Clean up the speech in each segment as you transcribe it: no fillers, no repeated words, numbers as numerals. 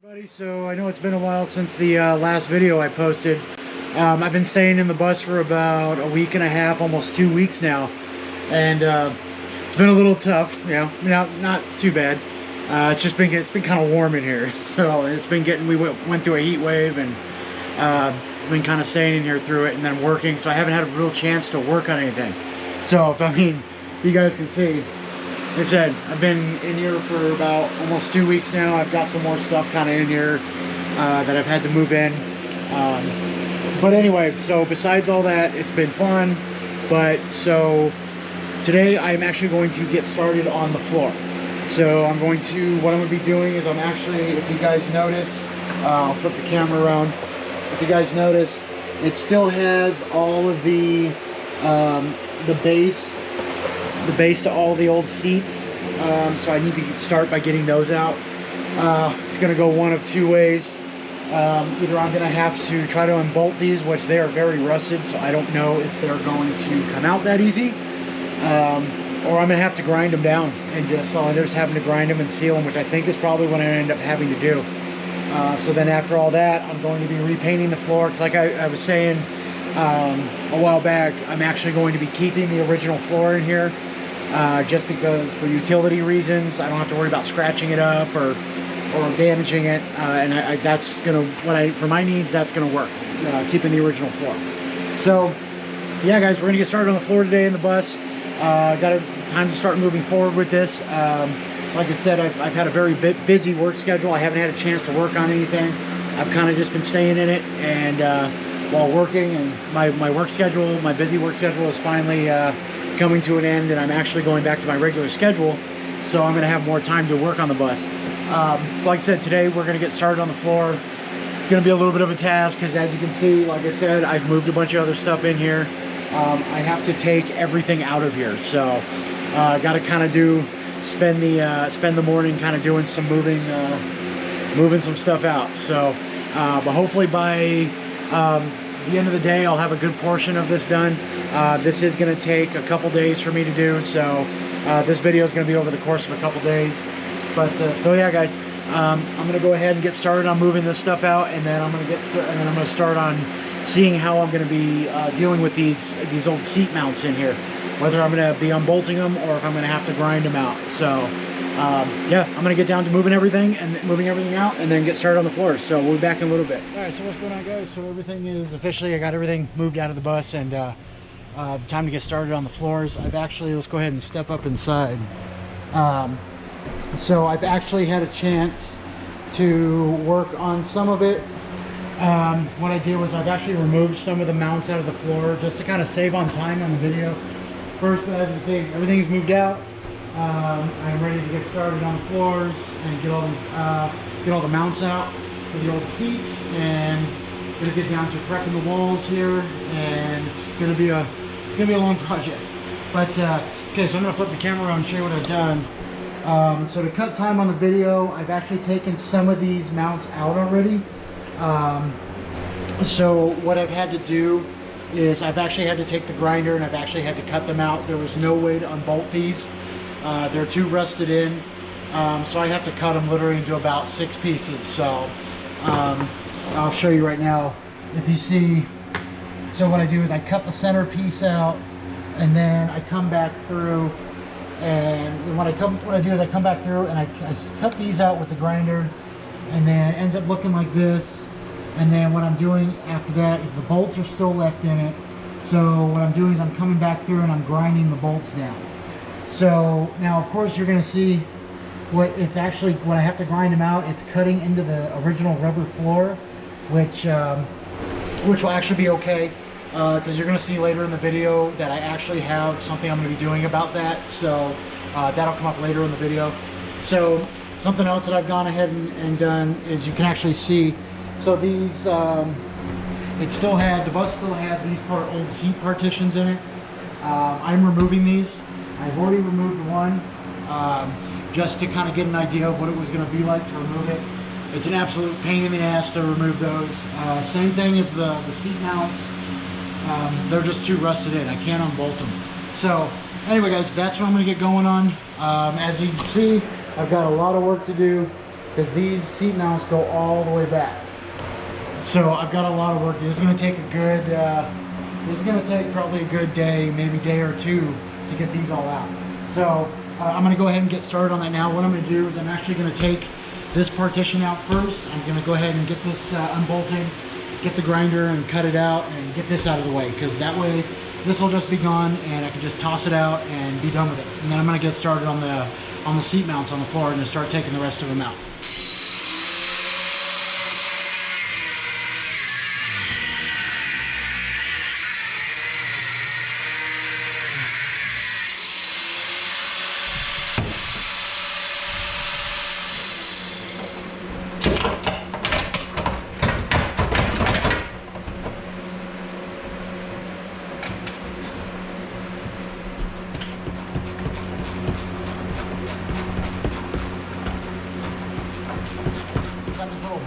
Buddy, so I know it's been a while since the last video I posted. I've been staying in the bus for about a week and a half, almost 2 weeks now, and it's been a little tough. Not too bad. It's been kind of warm in here, so we went through a heat wave, and been kind of staying in here through it, and then working. So I haven't had a real chance to work on anything. So you guys can see. Like I said, I've been in here for about almost 2 weeks now. I've got some more stuff kind of in here that I've had to move in. But anyway, so besides all that, it's been fun. But so today I'm actually going to get started on the floor. So what I'm going to be doing is if you guys notice, I'll flip the camera around. If you guys notice, it still has all of the base to all the old seats, so I need to start by getting those out. It's going to go one of two ways. Either I'm going to have to try to unbolt these, which they are very rusted, so I don't know if they're going to come out that easy, or I'm going to have to grind them down and just having to grind them and seal them, which I think is probably what I end up having to do. So then after all that, I'm going to be repainting the floor, because like I was saying a while back, I'm actually going to be keeping the original floor in here. Just because for utility reasons, I don't have to worry about scratching it up or damaging it, and for my needs, that's gonna work, keeping the original floor. So yeah guys, we're gonna get started on the floor today in the bus. Got time to start moving forward with this. Like I said, I've had a very busy work schedule. I haven't had a chance to work on anything. I've kind of just been staying in it, and while working, and my busy work schedule is finally coming to an end, and I'm actually going back to my regular schedule, so I'm going to have more time to work on the bus. So like I said, today we're going to get started on the floor. It's going to be a little bit of a task, because as you can see, like I said, I've moved a bunch of other stuff in here. I have to take everything out of here, so I got to kind of spend the morning kind of doing some moving some stuff out. So but hopefully by the end of the day, I'll have a good portion of this done. This is going to take a couple days for me to do, so this video is going to be over the course of a couple days. But so yeah guys, I'm going to go ahead and get started on moving this stuff out, and then I'm going to start on seeing how I'm going to be dealing with these old seat mounts in here, whether I'm going to be unbolting them or if I'm going to have to grind them out. So yeah, I'm going to get down to moving everything out, and then get started on the floor. So we'll be back in a little bit. All right, so what's going on guys? So everything is officially, I got everything moved out of the bus, and time to get started on the floors. Let's go ahead and step up inside. So I've actually had a chance to work on some of it. What I did was I've actually removed some of the mounts out of the floor, just to kind of save on time on the video. First, as you can see, everything's moved out. I'm ready to get started on the floors and get all the mounts out for the old seats, and gonna get down to prepping the walls here, and it's gonna be a long project. But okay, so I'm gonna flip the camera around and show you what I've done. So to cut time on the video, I've actually taken some of these mounts out already. So what I've had to do is I've actually had to take the grinder, and I've actually had to cut them out. There was no way to unbolt these. They're too rusted in, so I have to cut them literally into about 6 pieces. So I'll show you right now. If you see, so what I do is I cut the center piece out, and then I come back through, and what I do is I come back through and I cut these out with the grinder, and then it ends up looking like this. And then what I'm doing after that is the bolts are still left in it, so what I'm doing is I'm coming back through and I'm grinding the bolts down. So now, of course, you're going to see when I have to grind them out, it's cutting into the original rubber floor, which will actually be okay, because you're going to see later in the video that I actually have something I'm going to be doing about that. So that'll come up later in the video. So something else that I've gone ahead and done is, you can actually see, so these the bus still had these old seat partitions in it. I'm removing these. I've already removed one, just to kind of get an idea of what it was going to be like to remove it. It's an absolute pain in the ass to remove those. Same thing as the seat mounts. They're just too rusted in. I can't unbolt them. So anyway guys, that's what I'm going to get going on. As you can see, I've got a lot of work to do. because these seat mounts go all the way back. So I've got a lot of work. This is going to take a good, this is going to take probably a good day, maybe day or two to get these all out. So I'm going to go ahead and get started on that now. What I'm going to do is I'm actually going to take this partition out first. I'm going to go ahead and get this unbolted, get the grinder and cut it out and get this out of the way, because that way this will just be gone and I can just toss it out and be done with it. And then I'm going to get started on the seat mounts on the floor and start taking the rest of them out.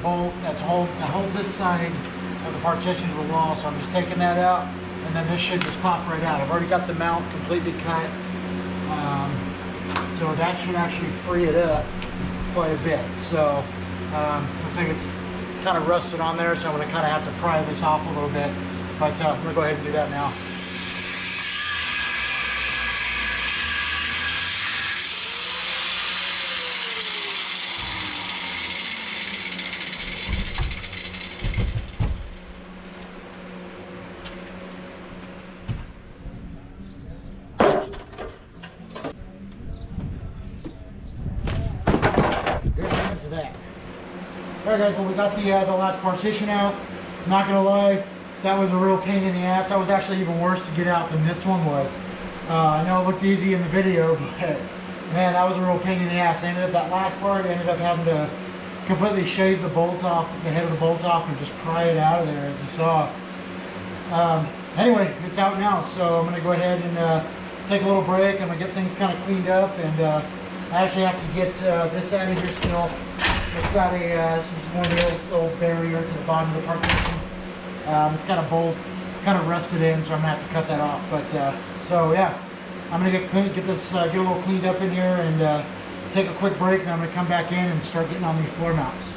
Bolt that holds this side of the partition to the wall, so I'm just taking that out, and then this should just pop right out. I've already got the mount completely cut, so that should actually free it up quite a bit. So looks like it's kind of rusted on there, so I'm going to kind of have to pry this off a little bit, but I'm going to go ahead and do that now. That. Alright guys, well we got the last partition out. I'm not gonna lie, that was a real pain in the ass. That was actually even worse to get out than this one was. I know it looked easy in the video, but man, that was a real pain in the ass. That last part, I ended up having to completely shave the bolt off, the head of the bolt off, and just pry it out of there, as you saw. Anyway, it's out now, so I'm gonna go ahead and take a little break. I'm gonna get things kind of cleaned up, and I actually have to get this out of here still. It's got a, this is one of the little barrier to the bottom of the partition. It's got a bolt kind of rusted in, so I'm gonna have to cut that off. But so yeah, I'm gonna get this, get a little cleaned up in here, and take a quick break. And I'm gonna come back in and start getting on these floor mounts.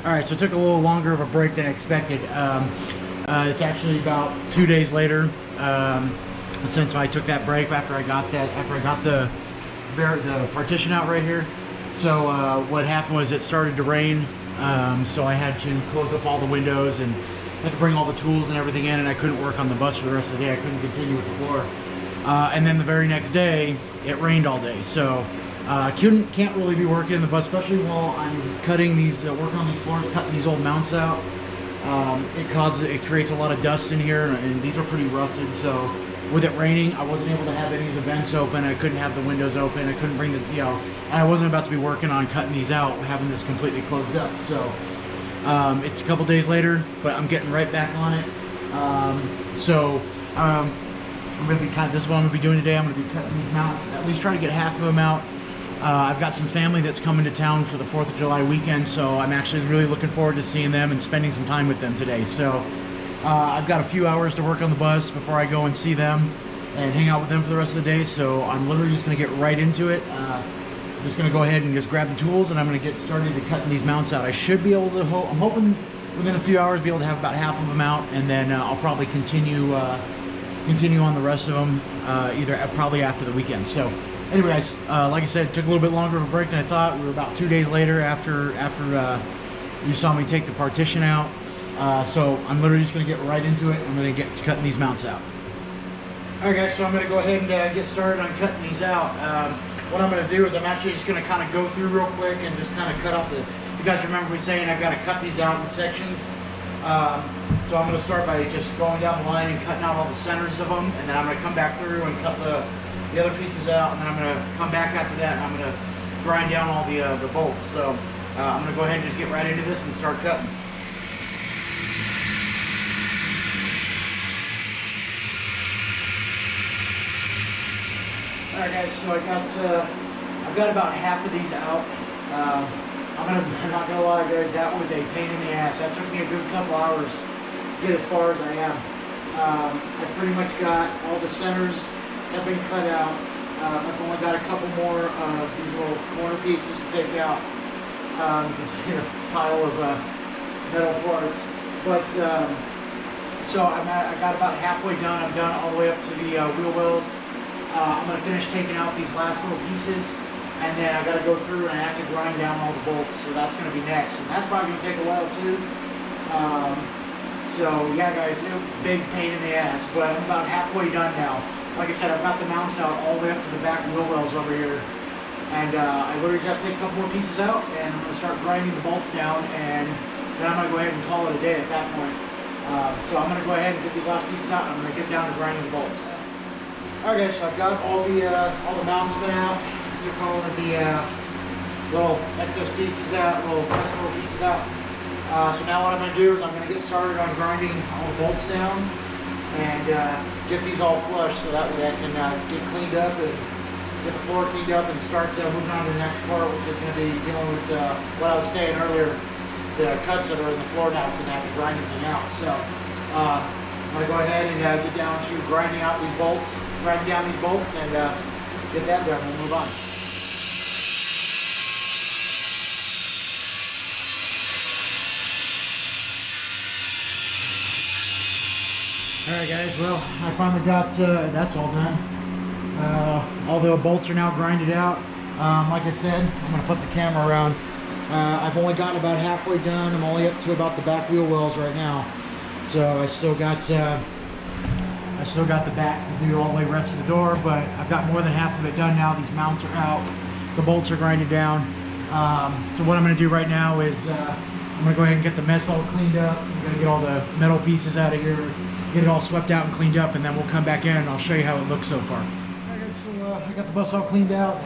All right, so it took a little longer of a break than expected. It's actually about 2 days later since I took that break after I got the partition out right here. So what happened was it started to rain, so I had to close up all the windows and had to bring all the tools and everything in, and I couldn't work on the bus for the rest of the day. I couldn't continue with the floor. And then the very next day, it rained all day, so can't really be working in the bus, especially while I'm cutting these, working on these floors, cutting these old mounts out. It creates a lot of dust in here, and these are pretty rusted. So with it raining, I wasn't able to have any of the vents open. I couldn't have the windows open. I couldn't bring the, I wasn't about to be working on cutting these out, having this completely closed up. So it's a couple days later, but I'm getting right back on it. I'm going to be this is what I'm going to be doing today. I'm going to be cutting these mounts, at least try to get half of them out. I've got some family that's coming to town for the 4th of July weekend, so I'm actually really looking forward to seeing them and spending some time with them today. So I've got a few hours to work on the bus before I go and see them and hang out with them for the rest of the day. So I'm literally just going to get right into it. I'm just going to go ahead and just grab the tools, and I'm going to get started to cutting these mounts out. I should be able to, I'm hoping within a few hours be able to have about half of them out, and then I'll probably continue on the rest of them probably after the weekend. So anyway, guys, like I said, it took a little bit longer of a break than I thought. We were about 2 days later after you saw me take the partition out. So I'm literally just going to get right into it. I'm going to get cutting these mounts out. Alright guys, so I'm going to go ahead and get started on cutting these out. What I'm going to do is I'm actually just going to kind of go through real quick and just kind of cut off the, you guys remember me saying I've got to cut these out in sections. So I'm going to start by just going down the line and cutting out all the centers of them, and then I'm going to come back through and cut the other pieces out, and then I'm going to come back after that and I'm going to grind down all the bolts. So I'm going to go ahead and just get right into this and start cutting. Alright guys, so I've got about half of these out. I'm not gonna lie guys, that was a pain in the ass. That took me a good couple hours to get as far as I am. I pretty much got all the centers have been cut out. I've only got a couple more of these little corner pieces to take out. You can see a pile of metal parts. But so I got about halfway done. I'm done all the way up to the wheel wells. I'm going to finish taking out these last little pieces, and then I got to go through and I have to grind down all the bolts. So that's going to be next, and that's probably going to take a while too. So yeah, guys, big pain in the ass, but I'm about halfway done now. Like I said, I've got the mounts out all the way up to the back wheel wells over here. And I literally just have to take a couple more pieces out, and I'm going to start grinding the bolts down, and then I'm going to go ahead and call it a day at that point. So I'm going to go ahead and get these last pieces out, and I'm going to get down to grinding the bolts. Alright guys, so I've got all the mounts been out. Took all of the little excess pieces out, little pieces out. So now what I'm going to do is I'm going to get started on grinding all the bolts down and get these all flush so that way I can get cleaned up and get the floor cleaned up and start moving on to the next part, which is going to be dealing with what I was saying earlier, the cuts that are in the floor now because I have to grind everything out. So I'm going to go ahead and get down to grinding down these bolts and get that done and we'll move on. Alright guys, well, I finally got, that's all done. All the bolts are now grinded out. Like I said, I'm going to flip the camera around. I've only gotten about halfway done. I'm only up to about the back wheel wells right now. So I still got the back to do all the way rest of the door, but I've got more than half of it done now. These mounts are out. The bolts are grinded down. So what I'm going to do right now is I'm going to go ahead and get the mess all cleaned up. I'm going to get all the metal pieces out of here, get it all swept out and cleaned up, and then we'll come back in and I'll show you how it looks so far. Alright, so I got the bus all cleaned out.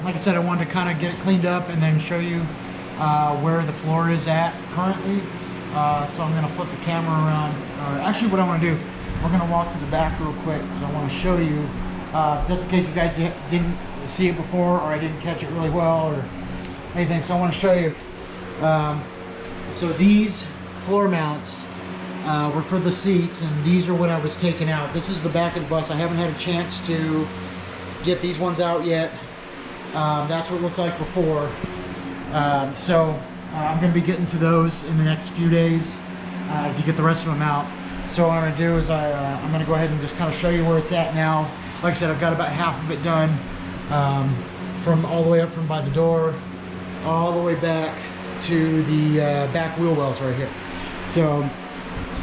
Like I said, I wanted to kind of get it cleaned up and then show you where the floor is at currently. So I'm going to flip the camera around. Actually, what I want to do, we're going to walk to the back real quick because I want to show you, just in case you guys didn't see it before or I didn't catch it really well or anything. So I want to show you. So these floor mounts were for the seats, and these are what I was taking out. This is the back of the bus. I haven't had a chance to get these ones out yet. That's what it looked like before. So I'm going to be getting to those in the next few days to get the rest of them out. So what I'm going to do is I'm going to go ahead and just kind of show you where it's at now. Like I said, I've got about half of it done, from all the way up from by the door, all the way back to the back wheel wells right here. So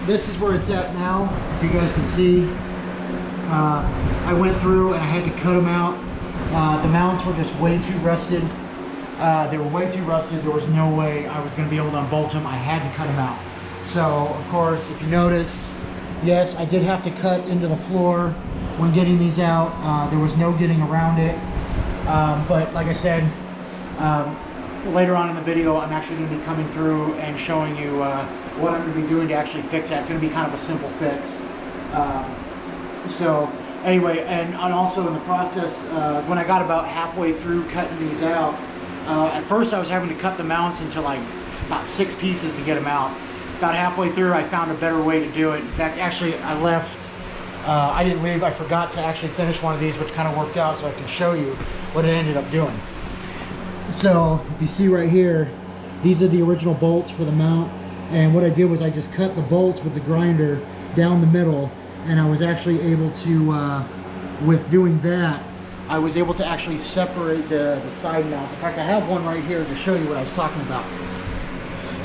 this is where it's at now. If you guys can see, I went through and I had to cut them out. The mounts were just way too rusted. They were way too rusted. There was no way I was going to be able to unbolt them. I had to cut them out. So of course, if you notice, yes, I did have to cut into the floor when getting these out. There was no getting around it. But like I said, later on in the video, I'm actually going to be coming through and showing you what I'm going to be doing to actually fix that. It's going to be kind of a simple fix. So anyway, and also in the process, when I got about halfway through cutting these out, at first I was having to cut the mounts into like about 6 pieces to get them out. About halfway through, I found a better way to do it. In fact, actually, I left. I didn't leave. I forgot to actually finish one of these, which kind of worked out, so I can show you what it ended up doing. So if you see right here, these are the original bolts for the mount, and what I did was I just cut the bolts with the grinder down the middle, and I was actually able to, with doing that, I was able to actually separate the side mounts. In fact, I have one right here to show you what I was talking about.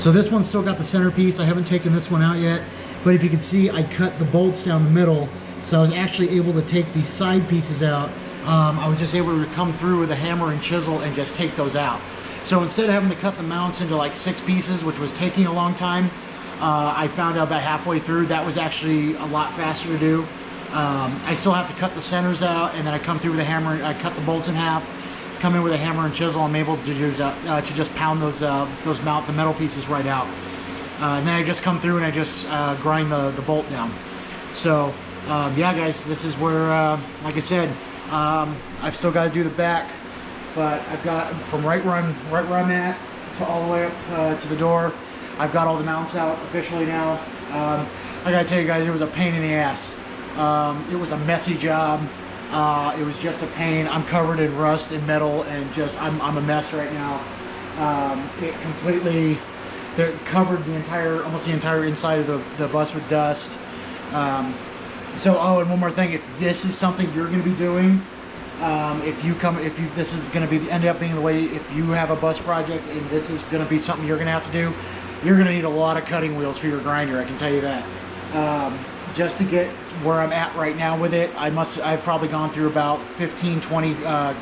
So this one's still got the centerpiece. I haven't taken this one out yet, but if you can see, I cut the bolts down the middle, so I was actually able to take these side pieces out. I was just able to come through with a hammer and chisel and just take those out. So instead of having to cut the mounts into like 6 pieces, which was taking a long time, I found out about halfway through that was actually a lot faster to do. I still have to cut the centers out, and then I come through with a hammer. I cut the bolts in half, come in with a hammer and chisel. I'm able to just pound the metal pieces right out. And then I just come through and I just grind the bolt down. So yeah, guys, this is where, like I said, I've still got to do the back, but I've got from right where I'm at to all the way up to the door. I've got all the mounts out officially now. I gotta tell you guys, it was a pain in the ass. It was a messy job. It was just a pain. I'm covered in rust and metal, and just I'm a mess right now. It completely covered the entire, almost the entire inside of the bus with dust. So, oh, and one more thing: if this is something you're going to be doing, this is going to be end up being the way. If you have a bus project and this is going to be something you're going to have to do, you're going to need a lot of cutting wheels for your grinder. I can tell you that. Just to get where I'm at right now with it, I've probably gone through about 15, 20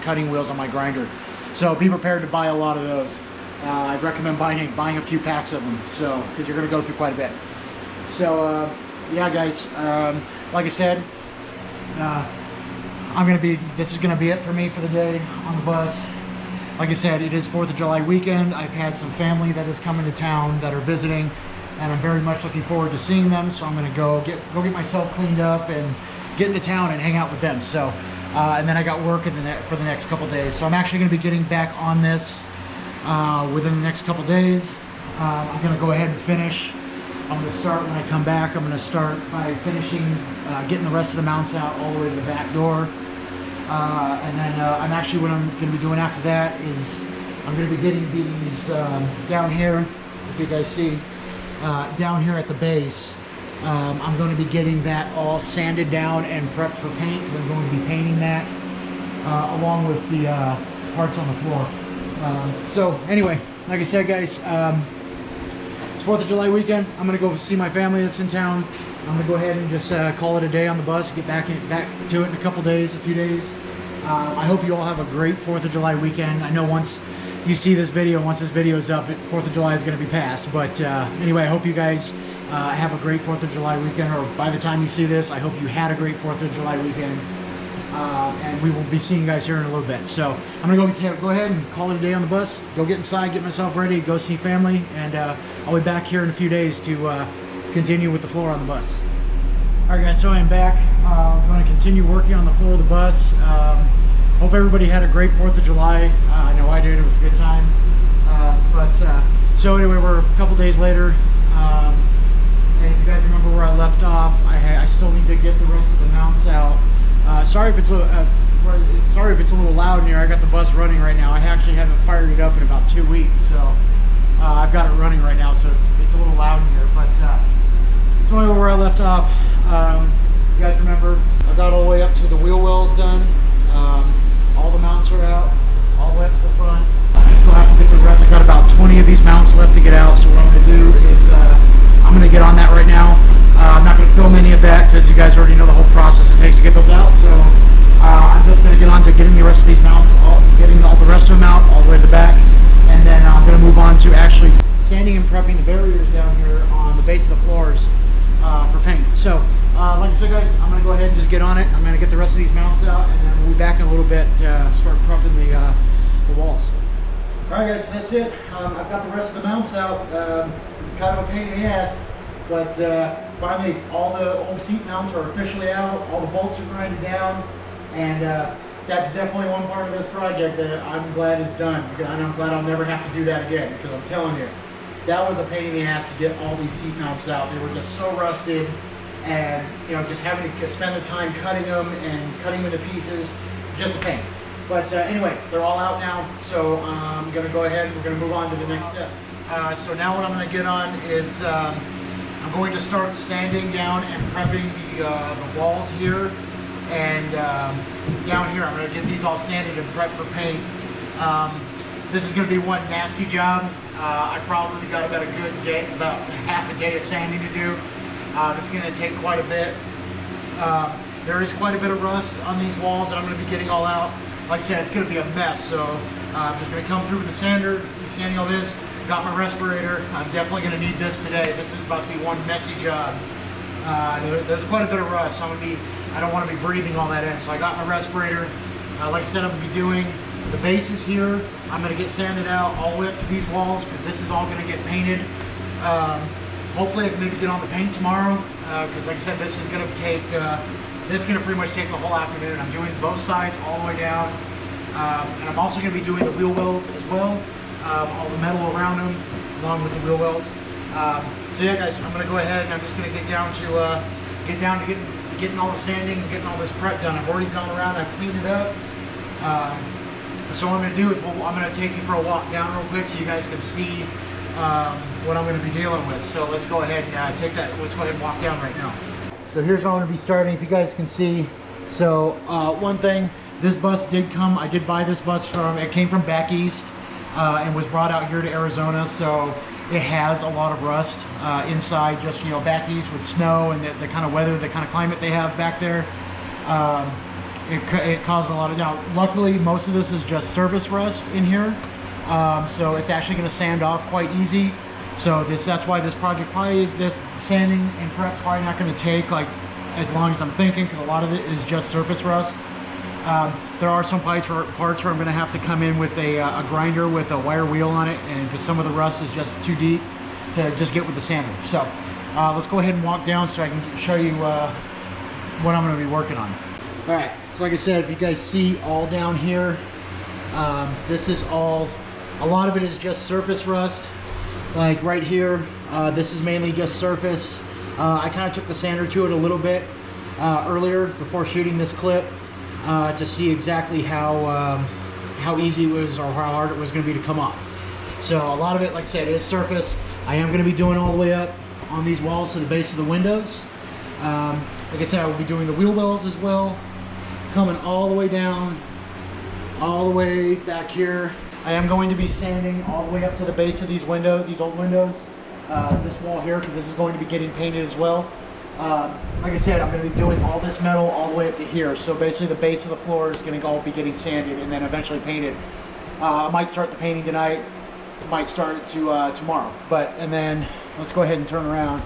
cutting wheels on my grinder. So be prepared to buy a lot of those. I'd recommend buying a few packs of them, so because you're going to go through quite a bit. So yeah, guys, like I said, this is going to be it for me for the day on the bus. Like I said, it is 4th of July weekend. I've had some family that is coming to town that are visiting, and I'm very much looking forward to seeing them. So I'm going to go get myself cleaned up and get into town and hang out with them. So, and then I got work for the next couple days. So I'm actually going to be getting back on this within the next couple days. I'm going to go ahead and finish. I'm going to start when I come back. I'm going to start by finishing, getting the rest of the mounts out all the way to the back door. And then I'm actually, what I'm going to be doing after that is I'm going to be getting these down here, if you guys see, down here at the base. I'm going to be getting that all sanded down and prepped for paint. We're going to be painting that along with the parts on the floor. So anyway, like I said, guys, it's 4th of July weekend. I'm going to go see my family that's in town. I'm going to go ahead and just call it a day on the bus, get back to it in a few days. I hope you all have a great 4th of July weekend. I know once you see this video, once this video is up, 4th of July is going to be past. But anyway, I hope you guys have a great 4th of July weekend, or by the time you see this, I hope you had a great 4th of July weekend. And we will be seeing you guys here in a little bit. So I'm going to go ahead and call it a day on the bus, go get inside, get myself ready, go see family, and I'll be back here in a few days to continue with the floor on the bus. Alright guys, so I'm back. I'm going to continue working on the floor of the bus. Hope everybody had a great 4th of July. I know I did. It was a good time. So anyway, we're a couple days later. And if you guys remember where I left off, I still need to get the rest of the mounts out. Sorry if it's a little loud in here. I got the bus running right now. I actually haven't fired it up in about 2 weeks, so I've got it running right now. So it's a little loud in here. But so anyway, where I left off, you guys remember I got all the way up to the wheel wells done. All the mounts are out, all the way up to the front. I still have to get the rest. I got about 20 of these mounts left to get out. So what I'm going to do is I'm going to get on that right now. I'm not going to film any of that because you guys already know the whole process it takes to get those out. So I'm just going to get on to getting the rest of these mounts, getting all the rest of them out all the way to the back. And then I'm going to move on to actually sanding and prepping the barriers down here on the base of the floors for paint. So like I said, guys, I'm going to go ahead and just get on it. I'm going to get the rest of these mounts out, and then we'll be back in a little bit to start prepping the walls. Alright guys, so that's it. I've got the rest of the mounts out. It's kind of a pain in the ass, but finally all the seat mounts are officially out. All the bolts are grinded down, and that's definitely one part of this project that I'm glad is done. And I'm glad I'll never have to do that again, because I'm telling you, that was a pain in the ass to get all these seat mounts out. They were just so rusted, and just having to spend the time cutting them and cutting them into pieces, just a pain. But anyway, they're all out now, so I'm going to go ahead and we're going to move on to the next step. So now what I'm going to get on is I'm going to start sanding down and prepping the walls here, and down here I'm going to get these all sanded and prepped for paint. This is going to be one nasty job. I probably got about a good day, about half a day of sanding to do. It's going to take quite a bit. There is quite a bit of rust on these walls that I'm going to be getting all out. Like I said, it's going to be a mess, so I'm just going to come through with the sander, be sanding all this. Got my respirator. I'm definitely going to need this today. This is about to be one messy job. There's quite a bit of rust, so I don't want to be breathing all that in. So I got my respirator. Like I said, I'm going to be doing the bases here. I'm going to get sanded out all the way up to these walls, because this is all going to get painted. Hopefully I can maybe get on the paint tomorrow, because like I said, this is going to take, pretty much take the whole afternoon. I'm doing both sides all the way down, and I'm also going to be doing the wheel wells as well, all the metal around them, along with the wheel wells. So yeah, guys, I'm gonna go ahead and I'm just gonna get down to getting all the sanding and getting all this prep done. I've already gone around, I've cleaned it up. So what I'm gonna do is I'm gonna take you for a walk down real quick so you guys can see what I'm gonna be dealing with. So let's go ahead and let's go ahead and walk down right now. So here's where I'm gonna be starting, if you guys can see. So one thing, this bus did come, I did buy this bus it came from back east and was brought out here to Arizona. So it has a lot of rust inside, just, you know, back east with snow and the kind of weather, the kind of climate they have back there. It caused a lot of, now luckily most of this is just surface rust in here. So it's actually going to sand off quite easy. So that's why this project this sanding and prep probably not going to take like as long as I'm thinking, because a lot of it is just surface rust. There are some parts where I'm going to have to come in with a grinder with a wire wheel on it, and just some of the rust is just too deep to just get with the sander. So let's go ahead and walk down so I can show you what I'm going to be working on. All right, so like I said, if you guys see all down here, this is all, a lot of it is just surface rust. Like right here, this is mainly just surface. I kind of took the sander to it a little bit earlier before shooting this clip to see exactly how easy it was or how hard it was going to be to come off. So a lot of it, like I said, is surface. I am going to be doing all the way up on these walls to the base of the windows. Like I said, I will be doing the wheel wells as well, coming all the way down, all the way back here. I am going to be sanding all the way up to the base of these windows, these old windows, this wall here, because this is going to be getting painted as well. Like I said, I'm going to be doing all this metal all the way up to here. So basically the base of the floor is going to all be getting sanded and then eventually painted. I might start the painting tonight, might start it tomorrow. And then let's go ahead and turn around.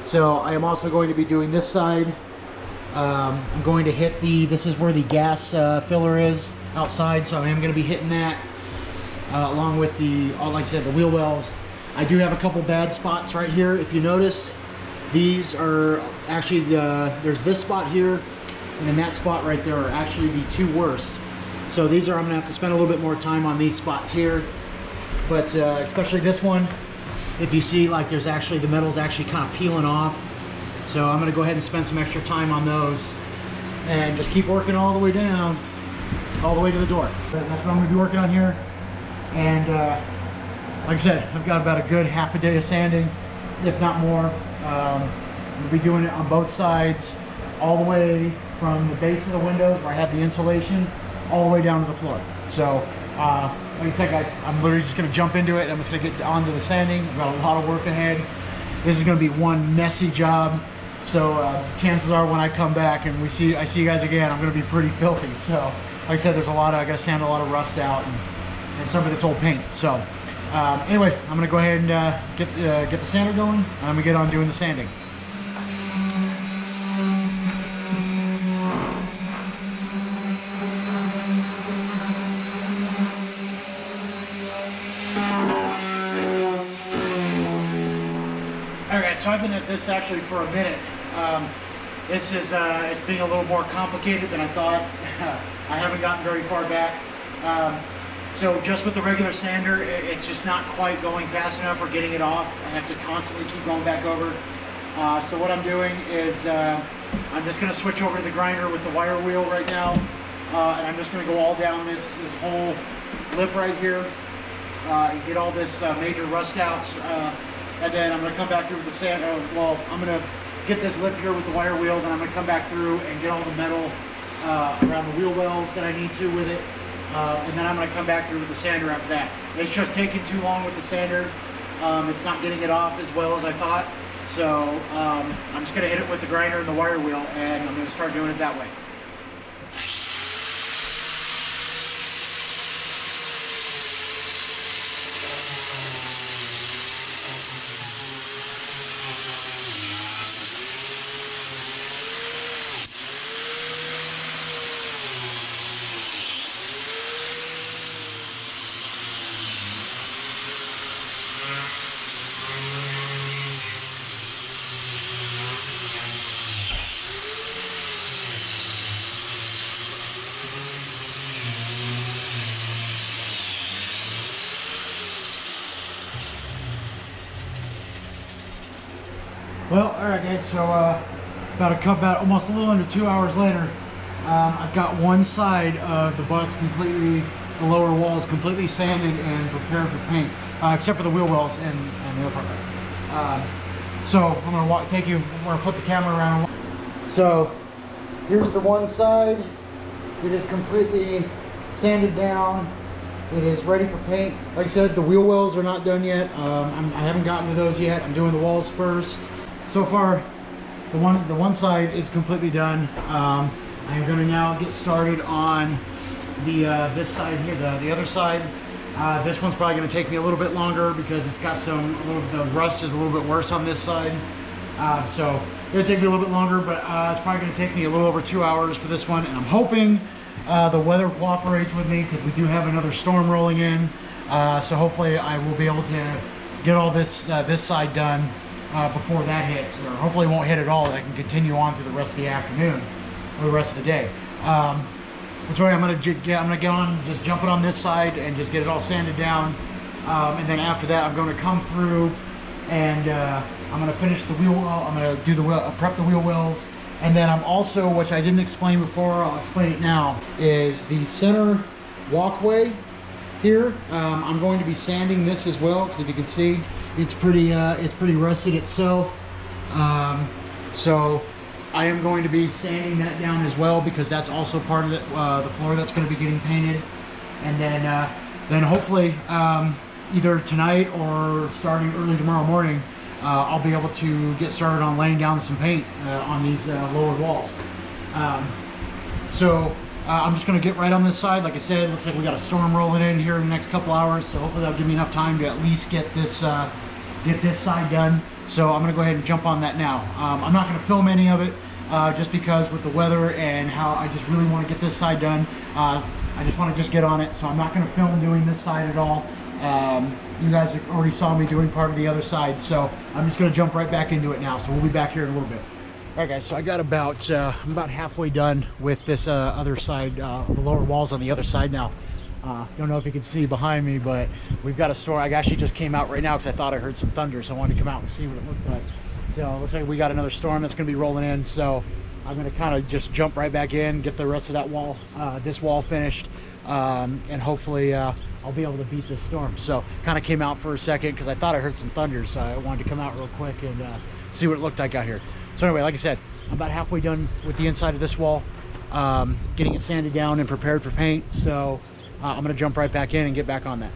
So I am also going to be doing this side. I'm going to hit this is where the gas filler is outside, so I am going to be hitting that along with like I said, the wheel wells. I do have a couple bad spots right here. If you notice, these are actually there's this spot here and then that spot right there are actually the two worst. So I'm gonna have to spend a little bit more time on these spots here, but especially this one, if you see, like, there's actually, the metal's actually kind of peeling off. So I'm gonna go ahead and spend some extra time on those and just keep working all the way down, all the way to the door. But that's what I'm gonna be working on here. And like I said, I've got about a good half a day of sanding, if not more. I'm gonna be doing it on both sides, all the way from the base of the windows where I have the insulation, all the way down to the floor. So like I said, guys, I'm literally just gonna jump into it. I'm just gonna get onto the sanding. I've got a lot of work ahead. This is gonna be one messy job. So chances are when I come back and I see you guys again, I'm gonna be pretty filthy. So like I said, I gotta sand a lot of rust out and some of this old paint. So anyway, I'm gonna go ahead and get the sander going, and I'm gonna get on doing the sanding. Alright, so I've been at this actually for a minute. This is, it's being a little more complicated than I thought. I haven't gotten very far back. So just with the regular sander, it's just not quite going fast enough or getting it off. I have to constantly keep going back over. So what I'm doing is I'm just going to switch over to the grinder with the wire wheel right now. And I'm just going to go all down this whole lip right here and get all this major rust out. And then I'm going to come back through with the sander. Well, I'm going to get this lip here with the wire wheel, then I'm going to come back through and get all the metal around the wheel wells that I need to with it. And then I'm going to come back through with the sander after that. It's just taking too long with the sander. It's not getting it off as well as I thought. So I'm just going to hit it with the grinder and the wire wheel, and I'm going to start doing it that way. Alright guys, so about almost a little under 2 hours later, I've got one side of the bus completely, the lower walls completely sanded and prepared for paint, except for the wheel wells and the upper part. So I'm going to we're going to flip the camera around. So here's the one side. It is completely sanded down. It is ready for paint. Like I said, the wheel wells are not done yet. I haven't gotten to those yet. I'm doing the walls first. So far, the one side is completely done. I'm going to now get started on the this side here, the other side. This one's probably going to take me a little bit longer because it's got the rust is a little bit worse on this side. So it's going to take me a little bit longer, but it's probably going to take me a little over 2 hours for this one. And I'm hoping the weather cooperates with me because we do have another storm rolling in. So hopefully I will be able to get all this this side done before that hits, or hopefully it won't hit at all. I can continue on through the rest of the afternoon or the rest of the day. So I'm gonna get on, just jump it on this side and just get it all sanded down, and then after that I'm going to come through and I'm going to finish the wheel well. I'm going to do the prep the wheel wells, and then I'm also, which I didn't explain before, I'll explain it now, is the center walkway here. I'm going to be sanding this as well, because if you can see, it's pretty rusted itself. So I am going to be sanding that down as well, because that's also part of the floor that's going to be getting painted. And then hopefully either tonight or starting early tomorrow morning, I'll be able to get started on laying down some paint on these lower walls. So I'm just going to get right on this side. Like I said, it looks like we got a storm rolling in here in the next couple hours, so hopefully that'll give me enough time to at least get this side done. So I'm going to go ahead and jump on that now. I'm not going to film any of it just because with the weather and how I just really want to get this side done. I just want to just get on it, so I'm not going to film doing this side at all. You guys already saw me doing part of the other side, so I'm just going to jump right back into it now. So we'll be back here in a little bit. All right guys, so I got I'm about halfway done with this other side, the lower walls on the other side now. Don't know if you can see behind me, but we've got a storm. I actually just came out right now because I thought I heard some thunder, so I wanted to come out and see what it looked like. So it looks like we got another storm that's going to be rolling in, so I'm going to kind of just jump right back in, get the rest of that wall, this wall finished, and hopefully I'll be able to beat this storm. So kind of came out for a second because I thought I heard some thunder, so I wanted to come out real quick and see what it looked like out here. So anyway, like I said, I'm about halfway done with the inside of this wall, getting it sanded down and prepared for paint. So I'm going to jump right back in and get back on that.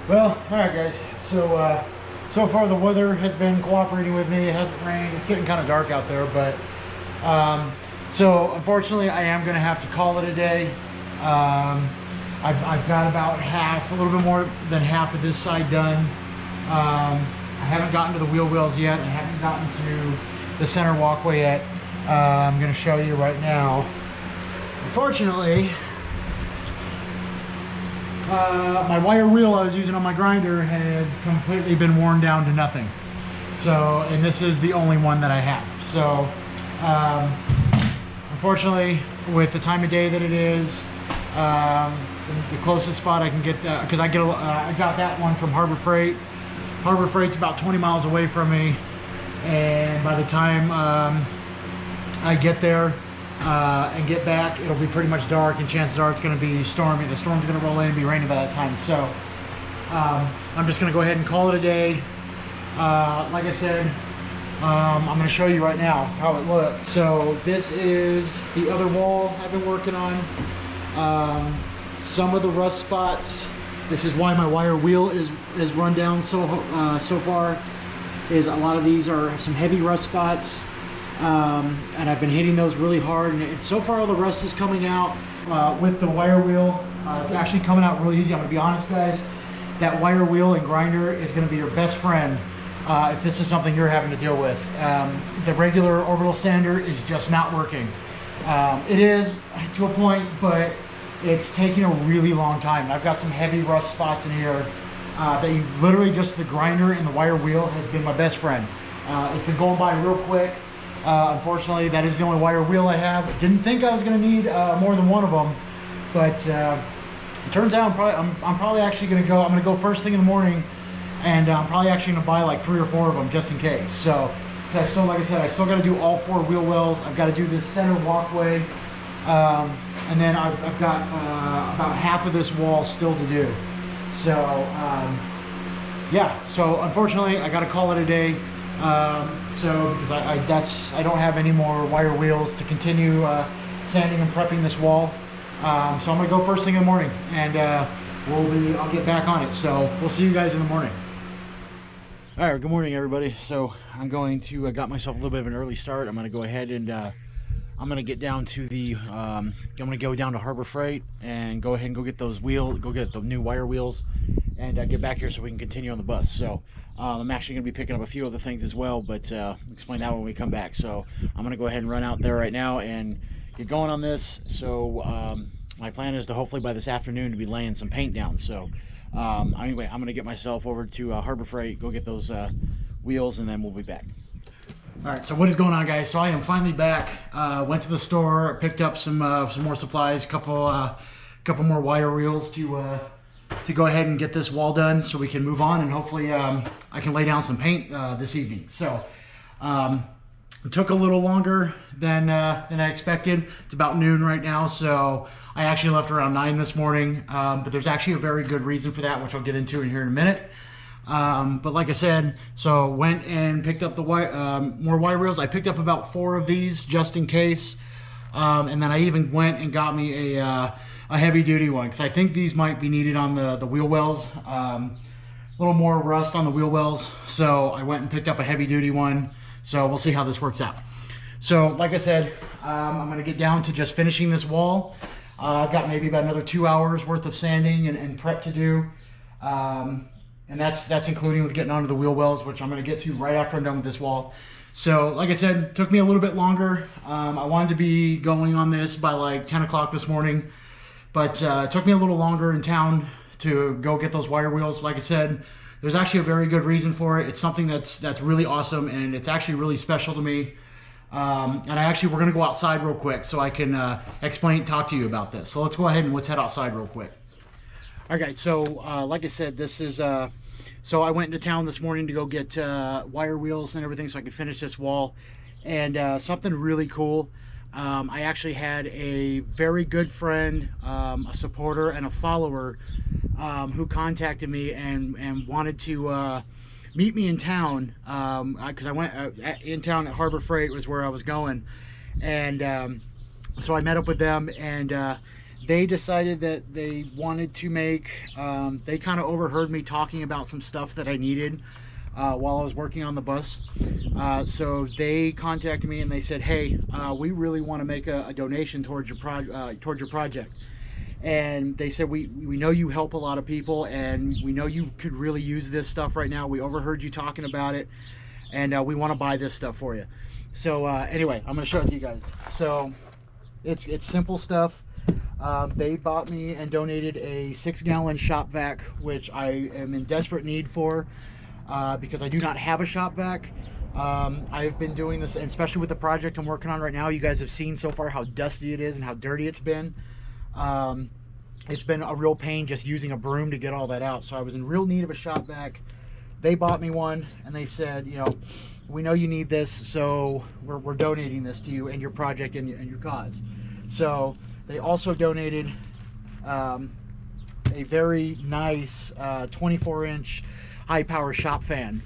Well, all right guys, so so far the weather has been cooperating with me. It hasn't rained. It's getting kind of dark out there, but so unfortunately I am going to have to call it a day. I've got about a little bit more than half of this side done. I haven't gotten to the wheel wells yet. I haven't gotten to the center walkway yet. I'm going to show you right now. Unfortunately, my wire wheel I was using on my grinder has completely been worn down to nothing. So, and this is the only one that I have. So, unfortunately, with the time of day that it is, the closest spot I can get, because I got that one from Harbor Freight. Harbor Freight's about 20 miles away from me, and by the time I get there and get back, it'll be pretty much dark, and chances are it's going to be stormy. The storm's going to roll in and be raining by that time. So I'm just going to go ahead and call it a day. Like I said, I'm going to show you right now how it looks. So this is the other wall I've been working on. Some of the rust spots, this is why my wire wheel is run down so far, is a lot of these are some heavy rust spots, and I've been hitting those really hard, and so far all the rust is coming out with the wire wheel. It's actually coming out really easy. I'm going to be honest guys, that wire wheel and grinder is going to be your best friend if this is something you're having to deal with. The regular orbital sander is just not working. It is to a point, but it's taking a really long time. I've got some heavy rust spots in here that you literally just the grinder and the wire wheel has been my best friend. It's been going by real quick. Unfortunately, that is the only wire wheel I have. Didn't think I was going to need more than one of them, but it turns out I'm probably actually going to go. I'm going to go first thing in the morning, and I'm probably actually going to buy like 3 or 4 of them just in case. So, I still, like I said, I still got to do all 4 wheel wells. I've got to do this center walkway, and then I've got about half of this wall still to do. So yeah, so unfortunately I got to call it a day. So because I don't have any more wire wheels to continue sanding and prepping this wall. So I'm gonna go first thing in the morning, and I'll get back on it. So we'll see you guys in the morning. All right, good morning, everybody. So I'm going to got myself a little bit of an early start. I'm going to go ahead and I'm going to get down to the I'm going to go down to Harbor Freight and go ahead and go get the new wire wheels, and get back here so we can continue on the bus. So I'm actually going to be picking up a few other things as well, but explain that when we come back. So I'm going to go ahead and run out there right now and get going on this. So my plan is to hopefully by this afternoon to be laying some paint down. So anyway, I'm gonna get myself over to Harbor Freight, go get those wheels, and then we'll be back. All right, so what is going on, guys? So I am finally back. Went to the store, picked up some more supplies, a couple more wire wheels to go ahead and get this wall done so we can move on, and hopefully I can lay down some paint this evening. So it took a little longer than I expected. It's about noon right now, so I actually left around 9 this morning, but there's actually a very good reason for that, which I'll get into here in a minute. But like I said, so went and picked up the more wire reels. I picked up about 4 of these just in case, and then I even went and got me a heavy duty one, because I think these might be needed on the wheel wells. A little more rust on the wheel wells, so I went and picked up a heavy duty one. So we'll see how this works out. So like I said, I'm going to get down to just finishing this wall. I've got maybe about another 2 hours worth of sanding and prep to do, and that's including with getting onto the wheel wells, which I'm going to get to right after I'm done with this wall. So like I said, it took me a little bit longer. I wanted to be going on this by like 10 o'clock this morning, but it took me a little longer in town to go get those wire wheels. Like I said, there's actually a very good reason for it. It's something that's really awesome, and it's actually really special to me. And we're gonna go outside real quick so I can talk to you about this. So let's go ahead and let's head outside real quick. Okay, so like I said, this is so I went into town this morning to go get wire wheels and everything so I could finish this wall. And something really cool. I actually had a very good friend, a supporter and a follower, who contacted me and wanted to meet me in town, because I went in town at Harbor Freight was where I was going, and so I met up with them, and they decided that they wanted to make, they kind of overheard me talking about some stuff that I needed while I was working on the bus. So they contacted me and they said, hey, we really want to make a donation towards your project. And they said, we know you help a lot of people, and we know you could really use this stuff right now. We overheard you talking about it, and we want to buy this stuff for you. So anyway, I'm going to show it to you guys. So it's simple stuff. They bought me and donated a 6-gallon shop vac, which I am in desperate need for, because I do not have a shop vac. I've been doing this, and especially with the project I'm working on right now, you guys have seen so far how dusty it is and how dirty it's been. It's been a real pain just using a broom to get all that out. So I was in real need of a shop vac. They bought me one, and they said, you know, we know you need this, so we're donating this to you and your project and your cause. So they also donated a very nice 24-inch high-power shop fan,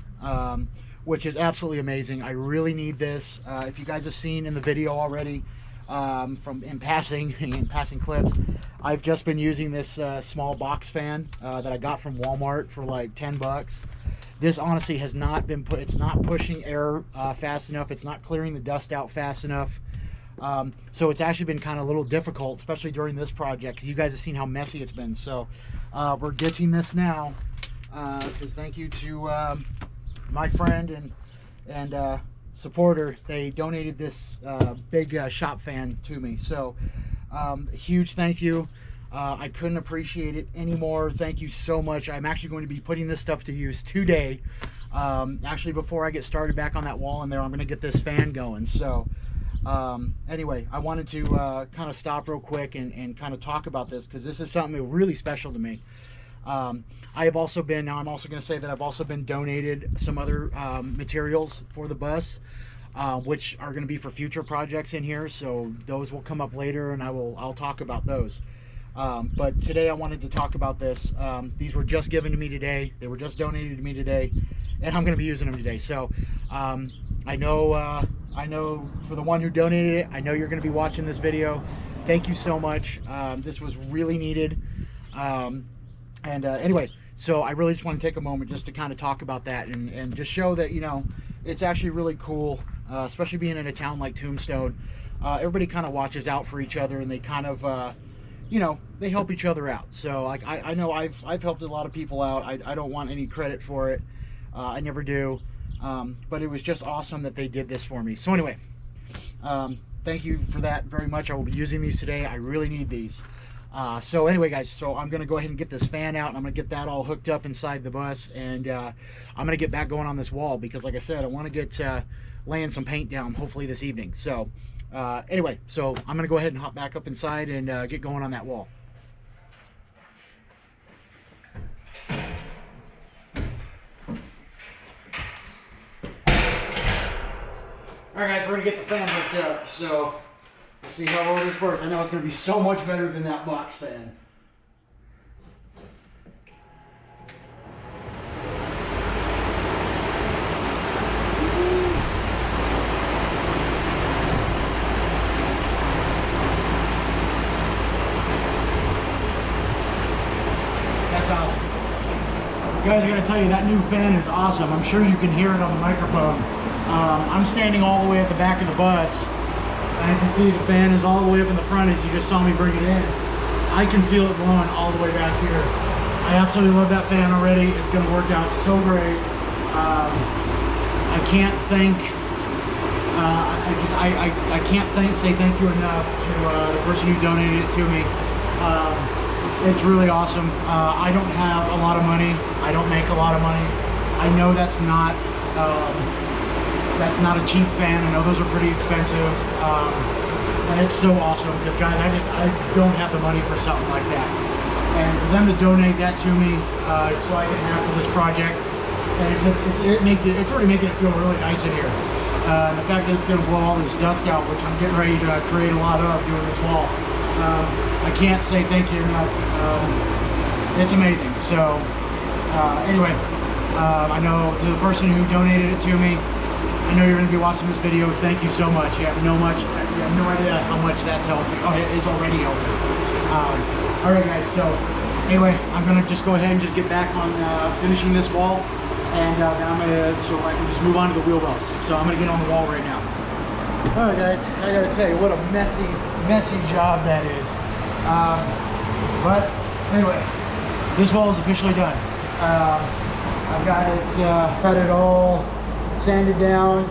which is absolutely amazing. I really need this. If you guys have seen in the video already, in passing clips, I've just been using this small box fan that I got from Walmart for like 10 bucks. This honestly has not been it's not pushing air fast enough. It's not clearing the dust out fast enough. So it's actually been kind of a little difficult, especially during this project, because you guys have seen how messy it's been. So we're ditching this now, because thank you to my friend and supporter. They donated this big shop fan to me. So huge thank you. I couldn't appreciate it anymore. Thank you so much. I'm actually going to be putting this stuff to use today. Actually, before I get started back on that wall in there, I'm going to get this fan going. So anyway, I wanted to kind of stop real quick and kind of talk about this, because this is something really special to me. I have also been, now I'm also going to say that I've also been donated some other materials for the bus, which are going to be for future projects in here. So those will come up later, and I'll talk about those. But today I wanted to talk about this. These were just given to me today. They were just donated to me today, and I'm going to be using them today. So I know for the one who donated it, I know you're going to be watching this video. Thank you so much. This was really needed. Anyway, so I really just want to take a moment just to kind of talk about that and just show that, you know, it's actually really cool, especially being in a town like Tombstone. Everybody kind of watches out for each other, and they kind of, you know, they help each other out. So like I know I've helped a lot of people out. I don't want any credit for it. I never do. But it was just awesome that they did this for me. So anyway, thank you for that very much. I will be using these today. I really need these. So anyway, guys, so I'm going to go ahead and get this fan out, and I'm going to get that all hooked up inside the bus, and I'm going to get back going on this wall because, like I said, I want to get laying some paint down hopefully this evening. So anyway, so I'm going to go ahead and hop back up inside and get going on that wall. Alright guys, we're going to get the fan hooked up, so let's see how well this works. I know it's going to be so much better than that box fan. That's awesome. Guys, I got to tell you, that new fan is awesome. I'm sure you can hear it on the microphone. I'm standing all the way at the back of the bus, and you can see the fan is all the way up in the front as you just saw me bring it in. I can feel it blowing all the way back here. I absolutely love that fan already. It's going to work out so great. I can't thank, I can't say thank you enough to the person who donated it to me. It's really awesome. I don't have a lot of money. I don't make a lot of money. I know that's not a cheap fan. I know those are pretty expensive, and it's so awesome because, guys, I don't have the money for something like that, and for them to donate that to me so I can have for this project, and it's already making it feel really nice in here. The fact that it's going to blow all this dust out, which I'm getting ready to create a lot of doing this wall, I can't say thank you enough. It's amazing. So anyway, I know to the person who donated it to me, I know you're going to be watching this video. Thank you so much. You have no idea how much that's helping. Oh, it is already helping. All right, guys. So anyway, I'm going to just go ahead and just get back on finishing this wall, and now I'm going to, so I can just move on to the wheel wells. So I'm going to get on the wall right now. All right, guys. I got to tell you what a messy job that is. But anyway, this wall is officially done. I've got it all sanded down,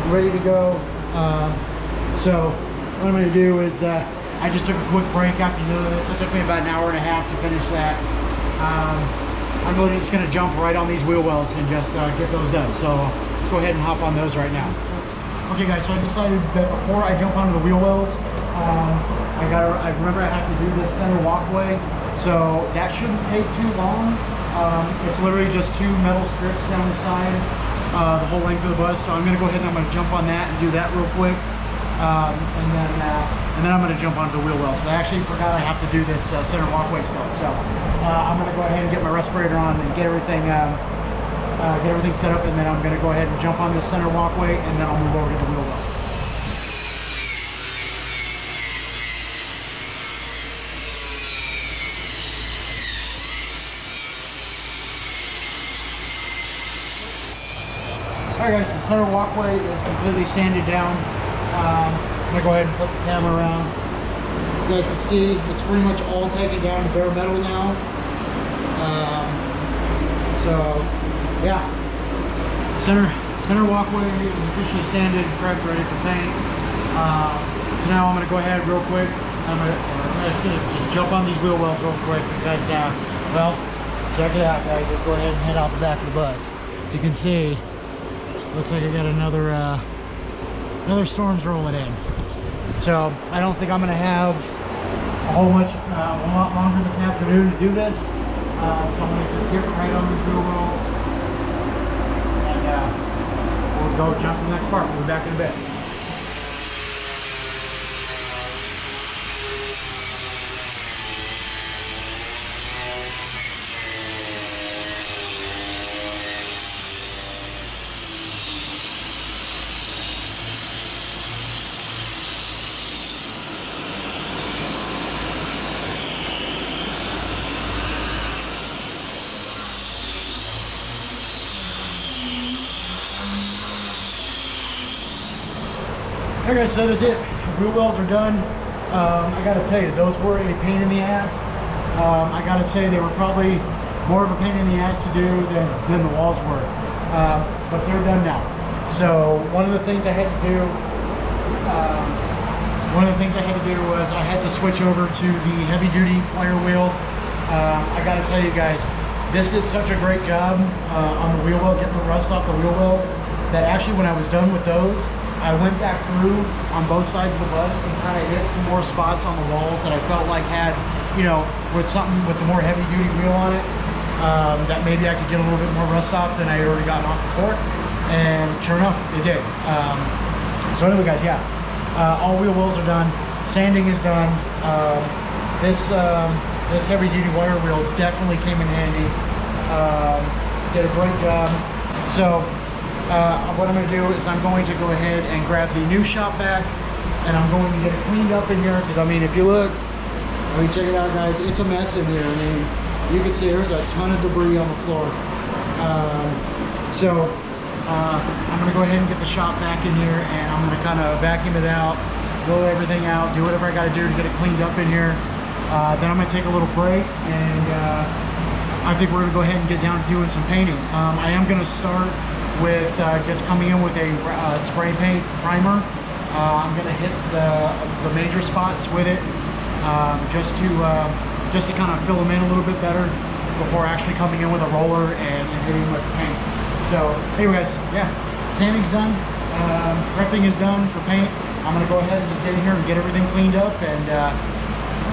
ready to go. So what I'm going to do is I just took a quick break after doing this. It took me about an hour and a half to finish that. I'm really just going to jump right on these wheel wells and just get those done. So let's go ahead and hop on those right now. Okay, guys, so I decided that before I jump onto the wheel wells, I remember I have to do this center walkway, so that shouldn't take too long. It's literally just 2 metal strips down the side, the whole length of the bus. So I'm going to go ahead and I'm going to jump on that and do that real quick, and then I'm going to jump onto the wheel wells, because I actually forgot I have to do this center walkway stuff. So I'm going to go ahead and get my respirator on and get everything set up, and then I'm going to go ahead and jump on this center walkway, and then I'll move over to the wheel wells. Alright guys, the center walkway is completely sanded down. I'm going to go ahead and flip the camera around. You guys can see it's pretty much all taken down to bare metal now. So yeah, center walkway is officially sanded and prepped, ready for paint. So now I'm going to go ahead real quick. I'm just going to jump on these wheel wells real quick because, well, check it out, guys. Let's go ahead and head out the back of the bus. So you can see, looks like I got another storm's rolling in. So I don't think I'm going to have a lot longer this afternoon to do this. So I'm going to just get right on these wheel wells, and we'll go jump to the next part. We'll be back in a bit. Okay, so that is it. Wheel wells are done. I gotta tell you, those were a pain in the ass. I gotta say they were probably more of a pain in the ass to do than the walls were. But they're done now. So one of the things I had to do, was I had to switch over to the heavy duty wire wheel. I gotta tell you guys, this did such a great job on the wheel well, getting the rust off the wheel wells, that actually when I was done with those, I went back through on both sides of the bus and kind of hit some more spots on the walls that I felt like had, you know, with the more heavy duty wheel on it, that maybe I could get a little bit more rust off than I had already gotten off before. And sure enough, it did. So anyway, guys, yeah, all wheel wells are done. Sanding is done. This heavy duty wire wheel definitely came in handy. Did a great job. So what I'm going to do is I'm going to go ahead and grab the new shop vac, and I'm going to get it cleaned up in here, because I mean, if you look, I mean, check it out, guys, it's a mess in here. I mean, you can see there's a ton of debris on the floor. I'm going to go ahead and get the shop vac in here, and I'm going to kind of vacuum it out, blow everything out, do whatever I got to do to get it cleaned up in here. Then I'm going to take a little break, and I think we're going to go ahead and get down to doing some painting. I am going to start with just coming in with a spray paint primer. I'm going to hit the major spots with it, just to kind of fill them in a little bit better before actually coming in with a roller and hitting with the paint. So anyway, guys, yeah, sanding's done, prepping is done for paint. I'm going to go ahead and just get in here and get everything cleaned up, and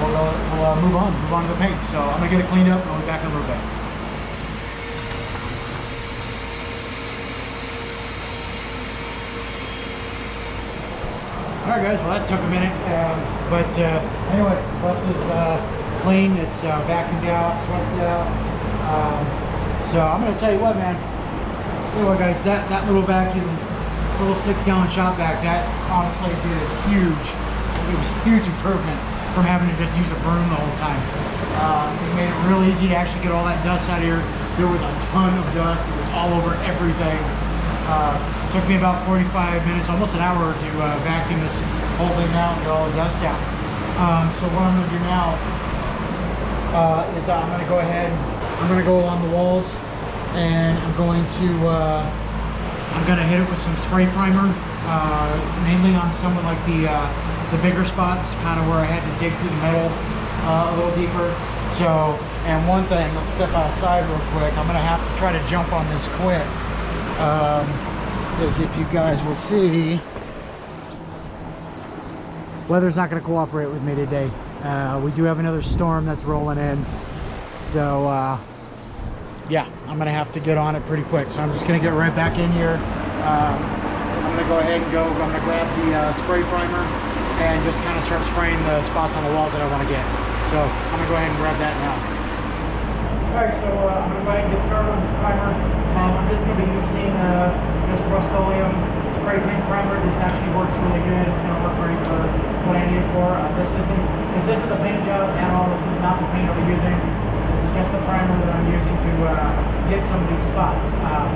we'll move on to the paint. So I'm going to get it cleaned up, and I'll be back in a little bit. Alright guys, well that took a minute, but anyway, the bus is clean, it's vacuumed out, swept out, so I'm going to tell you what, man, anyway guys, that little vacuum, little 6-gallon shop vac, that honestly did a huge improvement from having to just use a broom the whole time. It made it real easy to actually get all that dust out of here. There was a ton of dust, it was all over everything. It took me about 45 minutes, almost an hour to vacuum this whole thing out and get all the dust out. So what I'm going to do now is I'm going to go ahead, I'm going to go along the walls, and I'm going to hit it with some spray primer, mainly on some of like the bigger spots, kind of where I had to dig through the metal a little deeper. So, and one thing, let's step outside real quick. I'm going to have to try to jump on this quick. As if you guys will see, weather's not going to cooperate with me today. We do have another storm that's rolling in, so yeah, I'm going to have to get on it pretty quick. So I'm just going to get right back in here. I'm going to go ahead and I'm going to grab the spray primer and just kind of start spraying the spots on the walls that I want to get. So I'm going to go ahead and grab that now. Alright, so I'm going to go ahead and get started on this primer. I'm just going to be using this Rust-Oleum spray paint primer. This actually works really good. It's going to work great for what I need it for. This isn't the paint job at all. This is not the paint I'll be using. This is just the primer that I'm using to get some of these spots,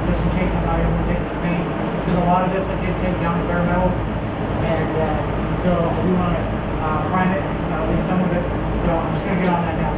just in case I'm not able to get to the paint. Because a lot of this I did take down to bare metal, and so I do want to prime it, at least some of it. So I'm just going to get on that now.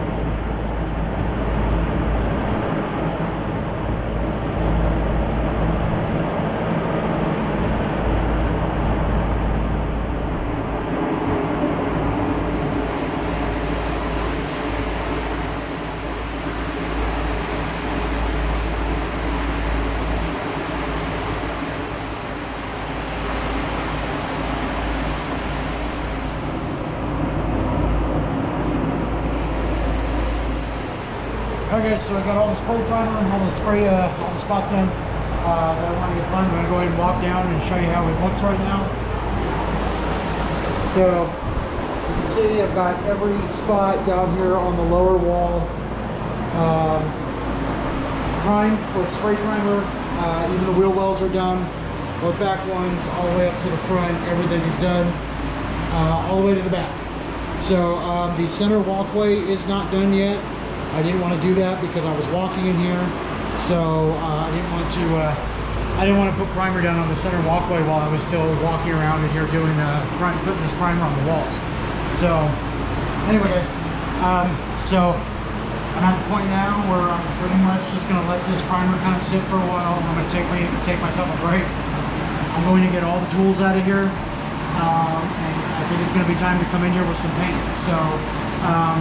Okay, so I got all the spray primer and all the spray, all the spots done that I want to get done. I'm going to go ahead and walk down and show you how it looks right now. So you can see I've got every spot down here on the lower wall primed with spray primer. Even the wheel wells are done. Both back ones, all the way up to the front, everything is done, all the way to the back. So the center walkway is not done yet. I didn't want to do that because I was walking in here, so I didn't want to put primer down on the center walkway while I was still walking around in here doing putting this primer on the walls. So anyway, guys, so I'm at the point now where I'm pretty much just going to let this primer kind of sit for a while. I'm going to take myself a break. I'm going to get all the tools out of here, and I think it's going to be time to come in here with some paint. So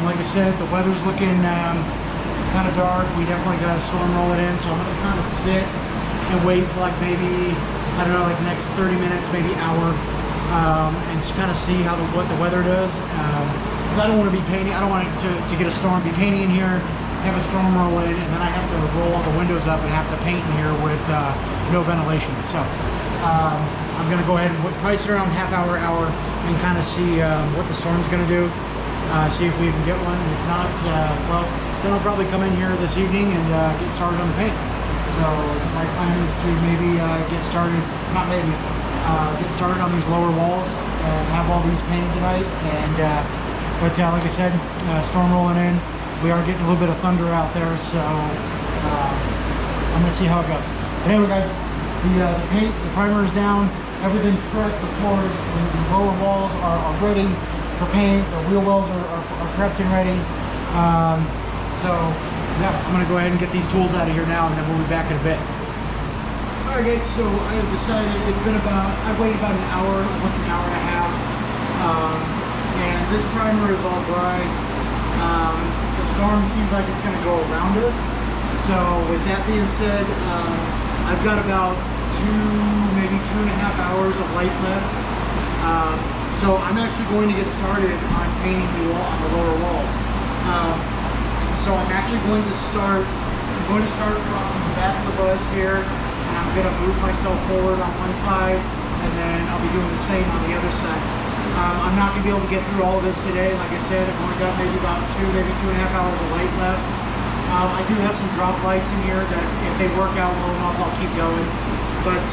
like I said, the weather's looking kind of dark. We definitely got a storm rolling in, so I'm going to kind of sit and wait for like maybe, I don't know, like the next 30 minutes, maybe hour, and just kind of see what the weather does. Because I don't want to be painting, I don't want to get a storm, be painting in here, have a storm roll in, and then I have to roll all the windows up and have to paint in here with no ventilation. So I'm going to go ahead and price it around half hour, and kind of see what the storm's going to do. See if we can get one. If not, well, then I'll probably come in here this evening and get started on the paint. So my plan is to maybe get started on these lower walls and have all these painted tonight. And but like I said, storm rolling in. We are getting a little bit of thunder out there, so I'm gonna see how it goes. But anyway, guys, the paint, the primer is down, everything's prepped. The floors, the lower walls are ready for paint. The wheel wells are prepped and ready. So yeah, I'm gonna go ahead and get these tools out of here now, and then we'll be back in a bit. All right, guys. So I have decided I've waited about an hour, almost an hour and a half, and this primer is all dry. The storm seems like it's going to go around us. So with that being said, I've got about maybe 2.5 hours of light left. So I'm actually going to get started on painting on the lower walls. So I'm actually going to start from the back of the bus here, and I'm going to move myself forward on one side, and then I'll be doing the same on the other side. I'm not going to be able to get through all of this today. Like I said, I've only got maybe about 2.5 hours of light left. I do have some drop lights in here that if they work out well enough, I'll keep going. But,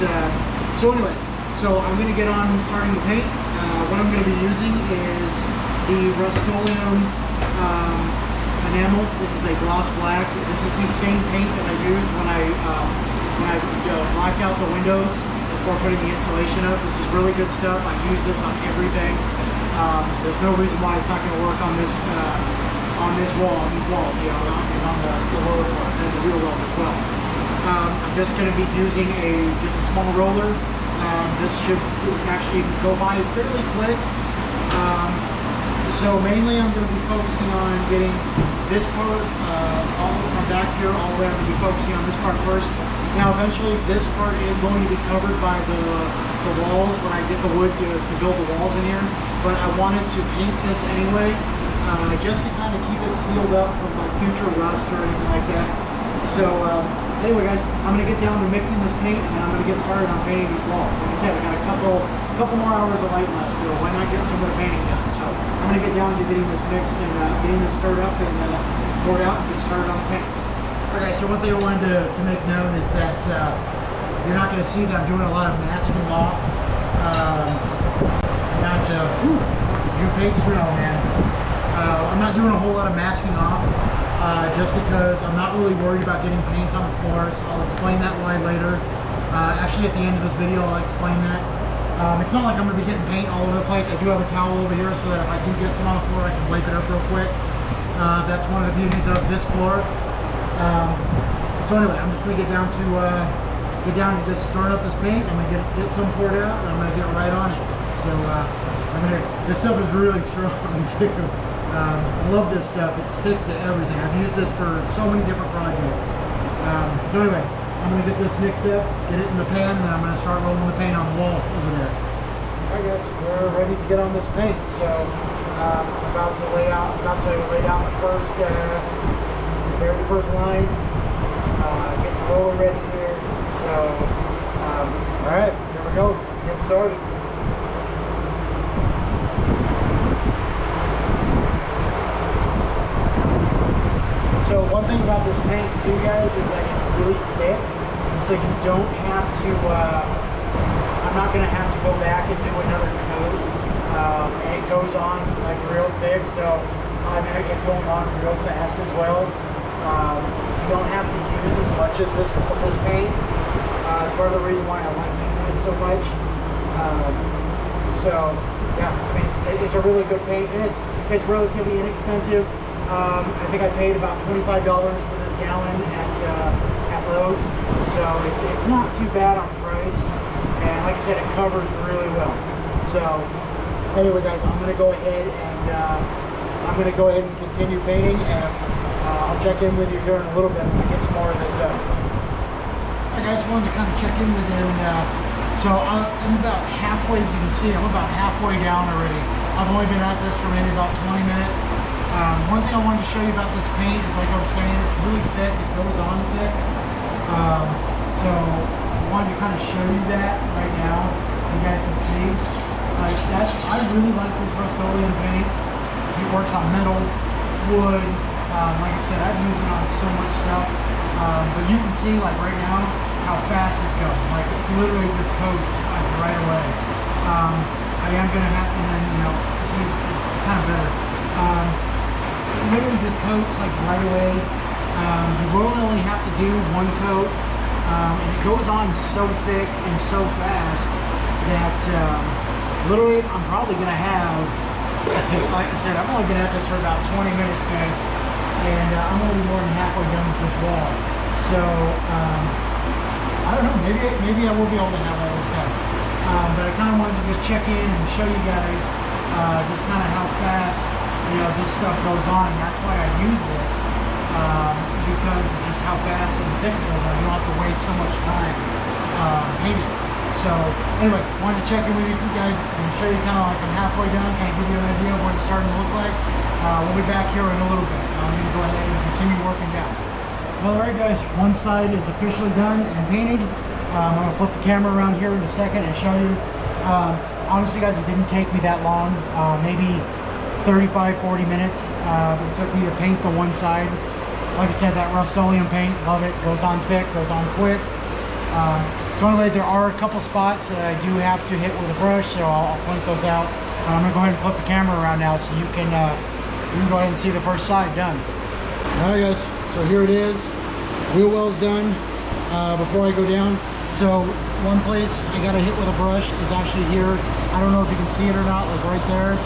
so anyway, so I'm going to get on starting the paint. What I'm going to be using is the Rust-Oleum enamel. This is a gloss black. This is the same paint that I used when I blacked out the windows before putting the insulation up. This is really good stuff. I use this on everything. There's no reason why it's not going to work on this wall, on these walls, you know, and on the lower part and the wheel wells as well. I'm just going to be using just a small roller. This should actually go by fairly quick. So mainly I'm going to be focusing on getting this part from back here all the way. I'm going to be focusing on this part first. Now eventually this part is going to be covered by the walls when I get the wood to build the walls in here. But I wanted to paint this anyway, just to kind of keep it sealed up from like future rust or anything like that. So anyway, guys, I'm going to get down to mixing this paint, and then I'm going to get started on painting these walls. Like I said, I got a couple more hours of light left, so why not get some of the painting done? So I'm going to get down to getting this mixed and getting this stirred up and poured out and get started on the paint. Okay, so one thing I wanted to make known is that you're not going to see that I'm doing a lot of masking off. You paint smell, man. I'm not doing a whole lot of masking off just because I'm not really worried about getting paint on the floors. I'll explain that why later. Actually, at the end of this video, I'll explain that. It's not like I'm going to be getting paint all over the place. I do have a towel over here so that if I do get some on the floor, I can wipe it up real quick. That's one of the beauties of this floor. So anyway, I'm just going to get down to just start up this paint. I'm going to get some poured out, and I'm going to get right on it. So this stuff is really strong too. I love this stuff. It sticks to everything. I've used this for so many different projects. So anyway, I'm going to get this mixed up, get it in the pan, and then I'm going to start rolling the paint on the wall over there. I guess we're ready to get on this paint. So I'm about to lay down the very first line. Getting the roller ready here. So, all right, here we go. Let's get started. So one thing about this paint too, guys, is that it's really thick, so you don't have to, I'm not going to have to go back and do another coat, and it goes on like real thick, so it's going on real fast as well. You don't have to use as much as this paint. It's part of the reason why I like using it so much. So yeah, I mean, it's a really good paint, and it's relatively inexpensive. I think I paid about $25 for this gallon at Lowe's, so it's not too bad on price, and like I said, it covers really well. So anyway, guys, I'm gonna go ahead and continue painting, and I'll check in with you here in a little bit when I get some more of this done. I guys wanted to kind of check in with you, and so I'm about halfway. As you can see, I'm about halfway down already. I've only been at this for maybe about 20 minutes. One thing I wanted to show you about this paint is, like I was saying, it's really thick. It goes on thick. So I wanted to kind of show you that right now. You guys can see. Like I really like this Rust-Oleum paint. It works on metals, wood. Like I said, I've used it on so much stuff. But you can see, like right now, how fast it's going. Like it literally just coats like right away. I am gonna have to, see kind of better. It literally just coats like right away. You really only have to do one coat, and it goes on so thick and so fast that literally I'm probably gonna have, like I said, I'm only gonna have this for about 20 minutes, guys, and I'm only more than halfway done with this wall. So I don't know, maybe I will be able to have all this done. But I kind of wanted to just check in and show you guys just kind of how fast this stuff goes on, and that's why I use this, because just how fast and thick it goes on. You don't have to waste so much time painting. So anyway, wanted to check in with you guys and show you kind of like I'm halfway done, kind of give you an idea of what it's starting to look like. We'll be back here in a little bit. I'm going to go ahead and continue working down. Well, alright guys, one side is officially done and painted. I'm going to flip the camera around here in a second and show you. Honestly guys, it didn't take me that long, maybe 35-40 minutes. It took me to paint the one side. Like I said, that Rust-Oleum paint, love it. Goes on thick, goes on quick. So anyway, there are a couple spots that I do have to hit with a brush, so I'll point those out. I'm gonna go ahead and flip the camera around now, so you can go ahead and see the first side done. All right, guys. So here it is. Wheel well's done. Before I go down, so one place I gotta hit with a brush is actually here. I don't know if you can see it or not, like right there.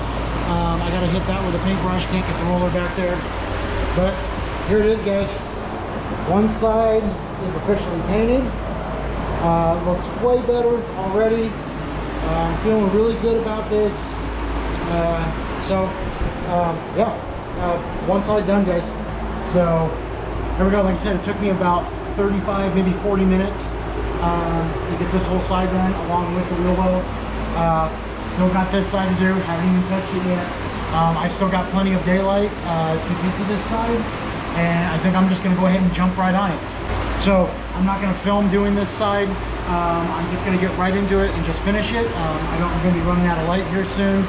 I gotta hit that with a paintbrush. Can't get the roller back there, but here it is, guys. One side is officially painted. Looks way better already. I'm feeling really good about this. Yeah, one side done, guys. So there we go. Like I said, it took me about 35, maybe 40 minutes to get this whole side done, along with the wheel wells. Still got this side to do. Haven't even touched it yet. I've still got plenty of daylight to get to this side, and I think I'm just going to go ahead and jump right on it. So I'm not going to film doing this side. I'm just going to get right into it and just finish it. I'm going to be running out of light here soon.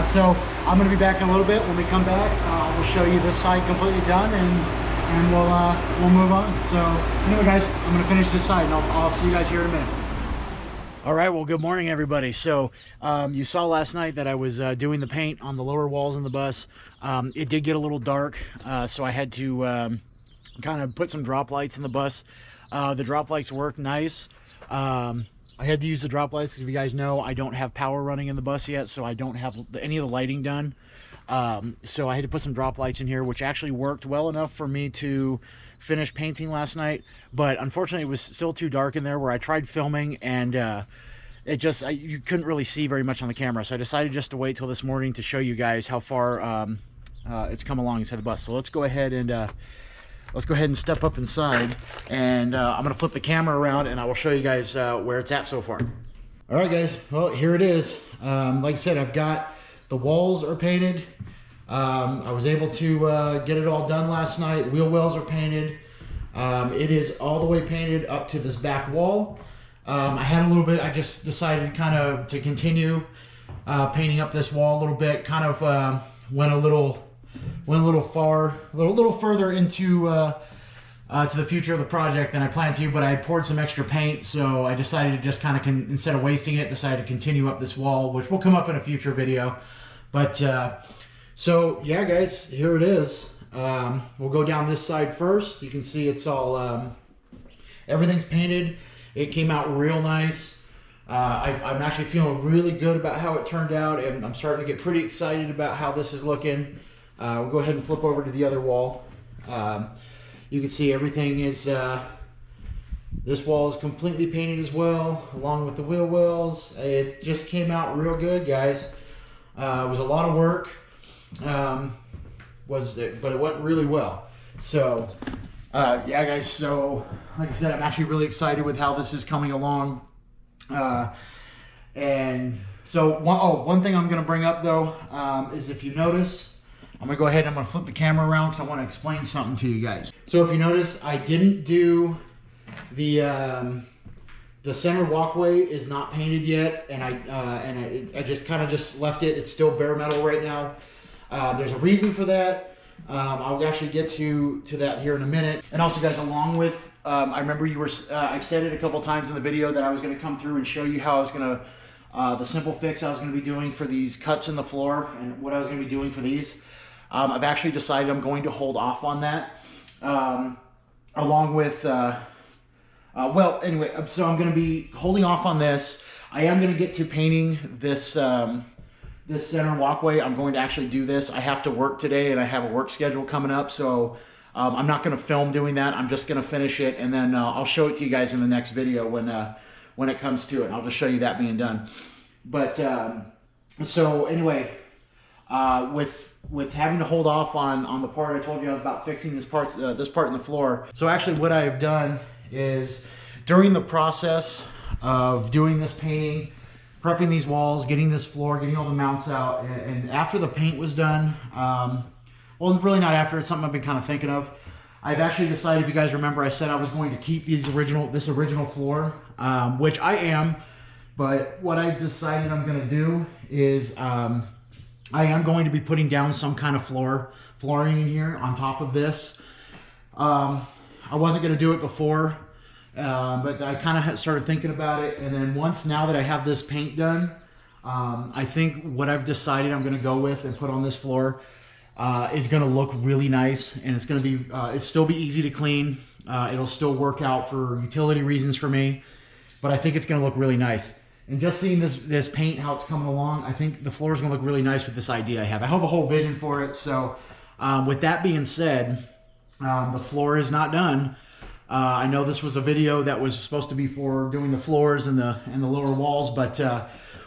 So I'm going to be back in a little bit. When we come back, we'll show you this side completely done, and we'll move on. So anyway, guys, I'm going to finish this side, and I'll see you guys here in a minute. All right, well, good morning, everybody. So you saw last night that I was doing the paint on the lower walls in the bus. It did get a little dark, so I had to kind of put some drop lights in the bus. The drop lights work nice. I had to use the drop lights because, if you guys know, I don't have power running in the bus yet, so I don't have any of the lighting done. So I had to put some drop lights in here, which actually worked well enough for me to finish painting last night. But unfortunately, it was still too dark in there where I tried filming, and you couldn't really see very much on the camera. So I decided just to wait till this morning to show you guys how far it's come along inside the bus. So let's go ahead and step up inside, and I'm gonna flip the camera around, and I will show you guys where it's at so far. All right, guys, well, here it is. Like I said, I've got the walls are painted. I was able to get it all done last night. Wheel wells are painted. It is all the way painted up to this back wall. I had a little bit, I just decided kind of to continue painting up this wall a little bit. Kind of went a little further into to the future of the project than I planned to, but I poured some extra paint, so I decided to just kind of, instead of wasting it, decided to continue up this wall, which will come up in a future video. But so yeah, guys, here it is. We'll go down this side first. You can see it's all everything's painted. It came out real nice. I'm actually feeling really good about how it turned out, and I'm starting to get pretty excited about how this is looking. We'll go ahead and flip over to the other wall. You can see everything is, this wall is completely painted as well, along with the wheel wells. It just came out real good, guys. It was a lot of work, but it went really well. So, yeah, guys, so like I said, I'm actually really excited with how this is coming along. And so, one thing I'm going to bring up, though, is if you notice, I'm going to go ahead and I'm going to flip the camera around because I want to explain something to you guys. So if you notice, I didn't do the center walkway is not painted yet, and I just kind of just left it. It's still bare metal right now. There's a reason for that. I'll actually get to that here in a minute. And also, guys, along with, I remember you were, I've said it a couple times in the video that I was going to come through and show you how I was going to, the simple fix I was going to be doing for these cuts in the floor and what I was going to be doing for these. I've actually decided I'm going to hold off on that, along with, well, anyway, so I'm going to be holding off on this. I am going to get to painting this, this center walkway. I'm going to actually do this. I have to work today, and I have a work schedule coming up, so I'm not going to film doing that. I'm just going to finish it, and then I'll show it to you guys in the next video when it comes to it. I'll just show you that being done. But, so anyway, with having to hold off on the part I told you about fixing this part in the floor. So actually what I have done is, during the process of doing this painting, prepping these walls, getting this floor, getting all the mounts out, and after the paint was done, well, really not after, it's something I've been kind of thinking of. I've actually decided, if you guys remember, I said I was going to keep this original floor, which I am, but what I've decided I'm going to do is, I am going to be putting down some kind of flooring in here on top of this. I wasn't going to do it before, but I kind of started thinking about it. And then now that I have this paint done, I think what I've decided I'm going to go with and put on this floor is going to look really nice. And it's going to be, it'll still be easy to clean. It'll still work out for utility reasons for me, but I think it's going to look really nice. And just seeing this paint, how it's coming along, I think the floor is going to look really nice with this idea I have. I have a whole vision for it. So with that being said, the floor is not done. I know this was a video that was supposed to be for doing the floors and the lower walls, but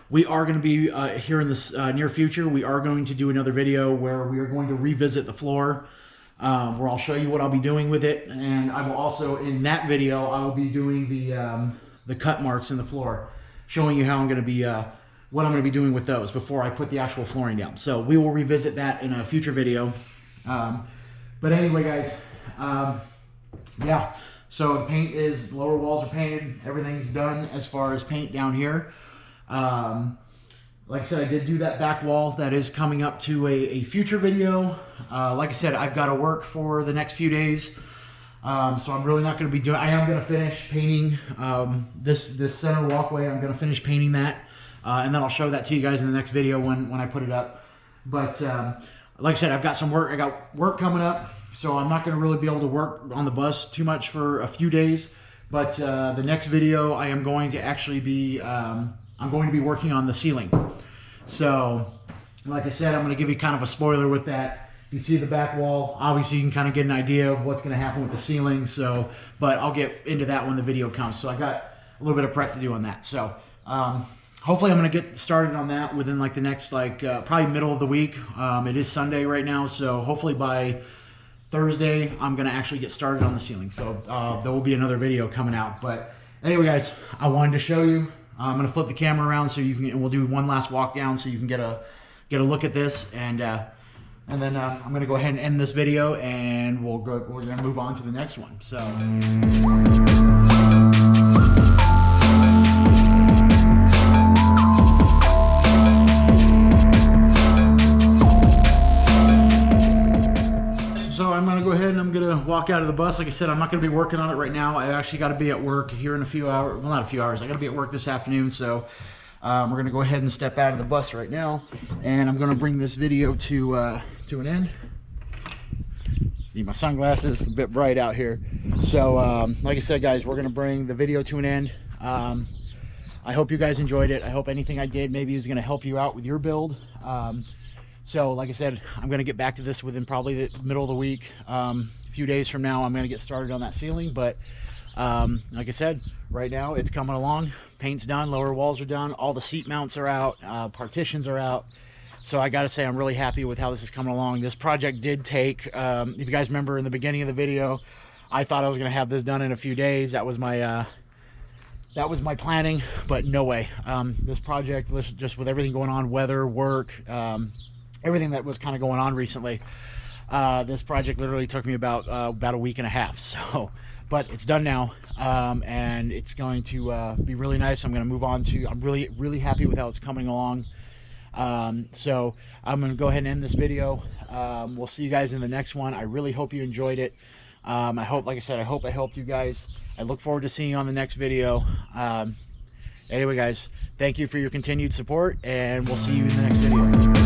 we are going to be here in the near future. We are going to do another video where we are going to revisit the floor, where I'll show you what I'll be doing with it. And I will also, in that video, I will be doing the cut marks in the floor, showing you how I'm going to be, what I'm going to be doing with those before I put the actual flooring down. So we will revisit that in a future video. But anyway, guys, yeah. So the paint is, lower walls are painted. Everything's done as far as paint down here. Like I said, I did do that back wall. That is coming up to a future video. Like I said, I've got to work for the next few days. So I'm really not going to be doing, I am going to finish painting this center walkway. I'm going to finish painting that, and then I'll show that to you guys in the next video when I put it up. But like I said, I've got some work. I got work coming up, so I'm not going to really be able to work on the bus too much for a few days. But the next video, I am going to actually be, I'm going to be working on the ceiling. So like I said, I'm going to give you kind of a spoiler with that. You see the back wall, obviously you can kind of get an idea of what's going to happen with the ceiling. So, but I'll get into that when the video comes. So I got a little bit of prep to do on that. So hopefully I'm going to get started on that within like the next, probably middle of the week. It is Sunday right now. So hopefully by Thursday, I'm going to actually get started on the ceiling. So there will be another video coming out. But anyway, guys, I wanted to show you. I'm going to flip the camera around so you can, and we'll do one last walk down so you can get a look at this. And And then I'm gonna go ahead and end this video, and we're gonna move on to the next one. So I'm gonna go ahead and I'm gonna walk out of the bus. Like I said, I'm not gonna be working on it right now. I actually got to be at work here in a few hours. Well, not a few hours. I got to be at work this afternoon. So we're gonna go ahead and step out of the bus right now, and I'm gonna bring this video to an end. Need my sunglasses, a bit bright out here. So like I said, guys, we're gonna bring the video to an end. I hope you guys enjoyed it. I hope anything I did maybe is gonna help you out with your build. So like I said, I'm gonna get back to this within probably the middle of the week. A few days from now, I'm gonna get started on that ceiling. But like I said, right now it's coming along. Paint's done, lower walls are done, all the seat mounts are out, partitions are out. So I gotta say, I'm really happy with how this is coming along. This project did take, if you guys remember in the beginning of the video, I thought I was gonna have this done in a few days. That was my planning, but no way. This project, just with everything going on, weather, work, everything that was kind of going on recently, this project literally took me about a week and a half. So, but it's done now, and it's going to be really nice. I'm going to move on to, I'm really happy with how it's coming along. So I'm going to go ahead and end this video. We'll see you guys in the next one. I really hope you enjoyed it. I hope, like I said, I hope I helped you guys. I look forward to seeing you on the next video. Anyway, guys, thank you for your continued support, and we'll see you in the next video.